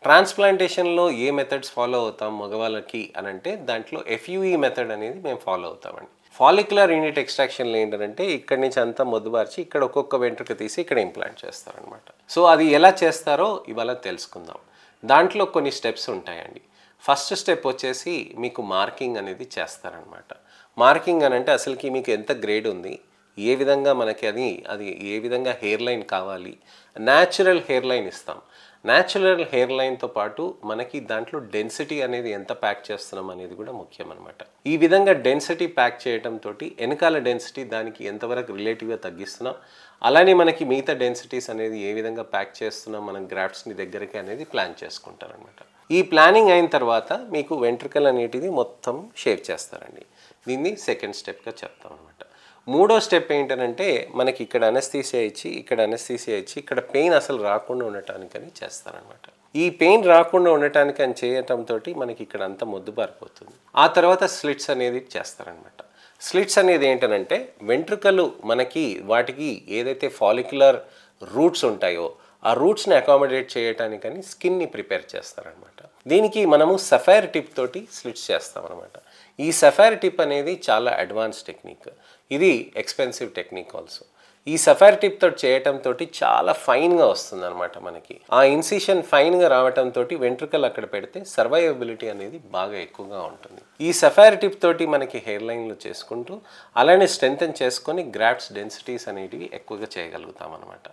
ట్రాన్స్‌ప్లాంటేషన్‌లో ఏ methods follow అవుతాం మగవాళ్ళకి అనంటే దాంట్లో ఎఫ్‌యుఈ మెథడ్ అనేది మేము ఫాలో అవుతామండి. ఫాలిక్యులర్ యూనిట్ ఎక్స్‌ట్రాక్షన్‌లో ఏంటంటే ఇక్కడి నుంచి అంతా మొద్దుబార్చి ఇక్కడ ఒక్కొక్క వెంట్రుక తీసి ఇక్కడ ఇంప్లాంట్ చేస్తారనమాట. సో అది ఎలా చేస్తారో ఇవాళ తెలుసుకుందాం. దాంట్లో కొన్ని స్టెప్స్ ఉంటాయండి. ఫస్ట్ స్టెప్ వచ్చేసి మీకు మార్కింగ్ అనేది చేస్తారనమాట. మార్కింగ్ అనంటే అసలుకి మీకు ఎంత గ్రేడ్ ఉంది, ఏ విధంగా మనకి అది ఏ విధంగా హెయిర్ లైన్ కావాలి, న్యాచురల్ హెయిర్ లైన్ ఇస్తాం. న్యాచురల్ హెయిర్ లైన్తో పాటు మనకి దాంట్లో డెన్సిటీ అనేది ఎంత ప్యాక్ చేస్తున్నాం అనేది కూడా ముఖ్యం అనమాట. ఈ విధంగా డెన్సిటీ ప్యాక్ చేయడంతో వెనకాల డెన్సిటీ దానికి ఎంతవరకు రిలేటివ్గా తగ్గిస్తున్నాం, అలానే మనకి మిగతా డెన్సిటీస్ అనేది ఏ విధంగా ప్యాక్ చేస్తున్నాం మనం గ్రాఫ్ట్స్ని దగ్గరికి అనేది ప్లాన్ చేసుకుంటారనమాట. ఈ ప్లానింగ్ అయిన తర్వాత మీకు వెంట్రుకలు అనేటిది మొత్తం షేవ్ చేస్తారండి. దీన్ని సెకండ్ స్టెప్గా చెప్తాం అనమాట. మూడో స్టెప్ ఏంటంటే మనకి ఇక్కడ అనస్థీసియా ఇచ్చి ఇక్కడ పెయిన్ అసలు రాకుండా ఉండటానికని చేస్తారనమాట. ఈ పెయిన్ రాకుండా ఉండటానికి అని చేయటంతో మనకి ఇక్కడ అంతా మొద్దుబారిపోతుంది. ఆ తర్వాత స్లిట్స్ అనేది చేస్తారనమాట. స్లిట్స్ అనేది ఏంటంటే వెంట్రుకలు మనకి వాటికి ఏదైతే ఫాలిక్యులర్ రూట్స్ ఉంటాయో ఆ రూట్స్ని అకామిడేట్ చేయటానికని స్కిన్ని ప్రిపేర్ చేస్తారనమాట. దీనికి మనము సఫైర్ టిప్ తోటి స్లిట్స్ చేస్తామన్నమాట. ఈ సఫైర్ టిప్ అనేది చాలా అడ్వాన్స్ టెక్నిక్. ఇది ఎక్స్పెన్సివ్ టెక్నిక్ ఆల్సో. ఈ సఫైర్ టిప్ తోటి చేయటంతో చాలా ఫైన్గా వస్తుంది అనమాట. మనకి ఆ ఇన్సిషన్ ఫైన్గా రావటంతో వెంట్రుకలు అక్కడ పెడితే సర్వైవబిలిటీ అనేది బాగా ఎక్కువగా ఉంటుంది. ఈ సఫైర్ టిప్ తోటి మనకి హెయిర్ లైన్లు చేసుకుంటూ అలానే స్ట్రెంథెన్ చేసుకొని గ్రాఫ్ట్స్ డెన్సిటీస్ అనేటివి ఎక్కువగా చేయగలుగుతాం అనమాట.